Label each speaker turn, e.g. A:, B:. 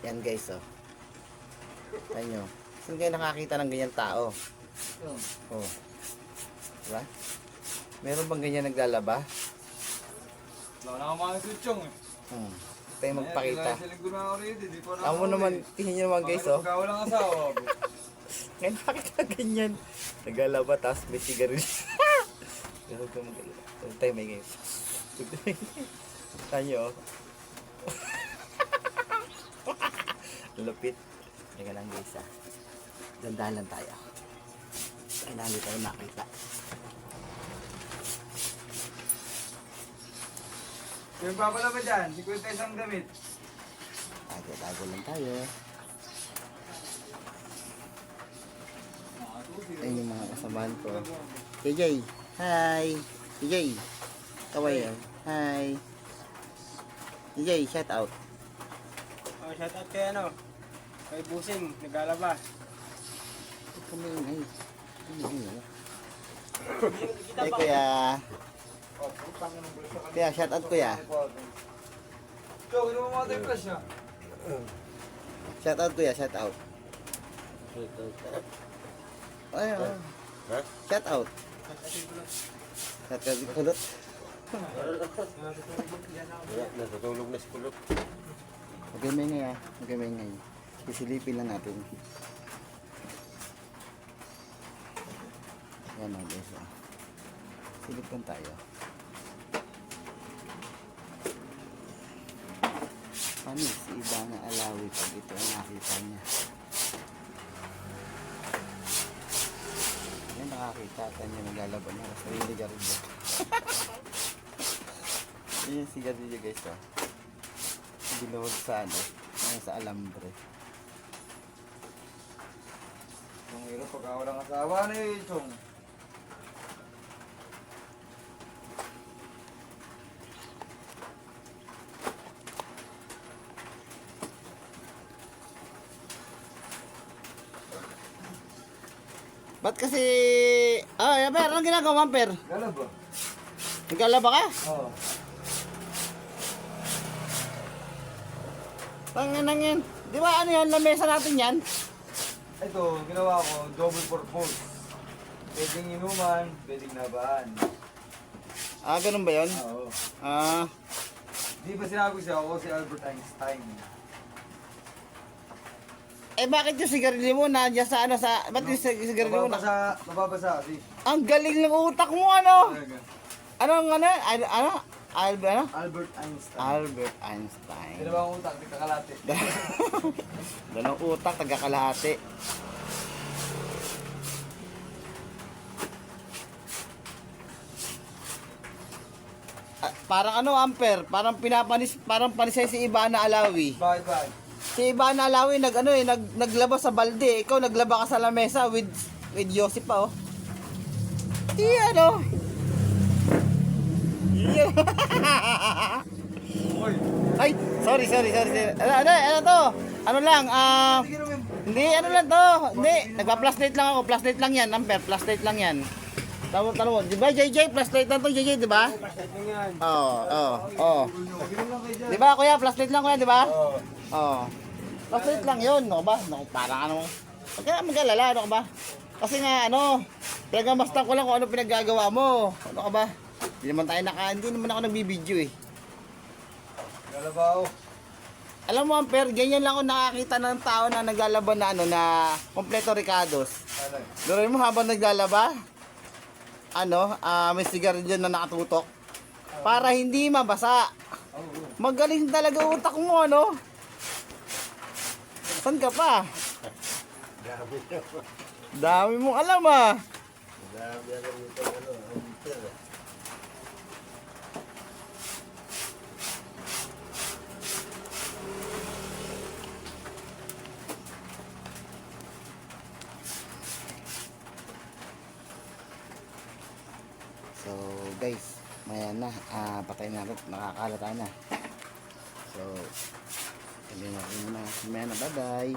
A: Yan guys, oh. Tignan nyo. Saan kayo nakakita ng ganyan tao? Oh. Diba? Meron bang ganyan naglalaba?
B: Wala na mga sutsong eh.
A: Tayo magpakita.
B: Amo
A: Amo naman, tingnan nyo naman guys, oh.
B: Pagka walang asawa.
A: Ngayon nakakita ganyan. Naglalaba, tapos may sigarilyo. Huwag ka mag-alala. Huwag tayo may guys. Tignan nyo, oh. Lupit. Teka lang guys, ah. Dandahan lang tayo. Kailangan di tayo makita.
B: Yung papala ba dyan? 50 isang damit.
A: Tago lang tayo. Ayun yung mga kasamahan ko. JJ, hi! JJ, kaway yan. Hi! JJ, shout out.
C: Oh, shout out kay ano? Kay Busing, naglalaba.
A: Kumingay. Eh kuya. Kuya, shout out kuya.
B: Joe, ginawa mo tayo flash niya.
A: Shout out kuya, shout out. Ay, shout out. Shout out yung kulot.
C: Natutulog na si Kulot.
A: Huwag kayo maingay ah. Huwag kayo maingay. Isilipin lang natin. Yan o guys. Silip lang tayo. Panis, iba na alawi pag ito ang nakita niya. Yan nakakita. Kanya naglalaban niya. Kasi rin ligarilyo. Yan yung sigarilyo guys o. Binuhod sa ano. Sa alambre.
B: Ang hirap pagka walang asawa na eh, Chong.
A: Ba't kasi... Ah, Amper, anong ginagawa, Amper?
B: Gala ba?
A: Naglalaba ka?
B: Oo.
A: Tangan yan. Di ba ano yan, lamesa natin yan?
B: Ito, ginawa ko, double purpose. Pwedeng inuman, pwedeng nabaan.
A: Ah, ganun ba yun?
B: Oo.
A: Ah,
B: Di ba sinabi ko siya ako si Albert Einstein?
A: eh bakit yung sigarilyo mo nandiyan sa ano sa... Ba't yung sigarilyo mo na...
B: Mababasa kasi.
A: Ang galing ng utak mo, ano? Anong ano? Ano? Ano?
B: Albert Einstein.
A: Albert Einstein.
B: Dalawa ang utak, di kakalate.
A: Dalawang utak, tagakalahati. Ah, parang ano, Amper? Parang pinapanis, parang panisay si Ivana Alawi.
B: Bakit?
A: Si Ivana Alawi naglaba sa balde. Ikaw naglaba ka sa lamesa with Yossi pa, oh. Ano?
B: Oy!
A: Ay, sorry. Ano to? Ano lang,
B: Sige naman.
A: hindi, ano lang to. Hindi, nagpa-flashlight lang ako. Flashlight lang yan, Amper. Flashlight lang yan. Tama mo. Di ba, JJ? Flashlight lang to, JJ, di ba?
C: Flashlight lang yan.
A: Oo.
B: Ganun lang kayo dyan.
A: Di ba, kuya? Flashlight lang, kuya, di ba?
B: Oo.
A: Oo. Flashlight lang yun, no ba? No, parang ano. Huwag ka na mag-alala, ano ka ba? Kasi nga, ano, pinagamastan ko lang kung ano pinaggagawa mo. Ano ka ba? Hindi naman ako nagbibideo eh.
B: Galabaw.
A: Alam mo, Amper, ganyan lang ako nakakita ng tao na naglalaban na ano, na kompleto Ricardos.
B: Ano?
A: Gawin mo habang naglalaba, ano, may sigarilyo na nakatutok. Para hindi mabasa. Magaling talaga utak mo, ano? Saan ka pa? Dami mong alam, ah. So guys, maya na, patay na rin, nakakalata na. So, sabihin natin muna, maya na, bye bye.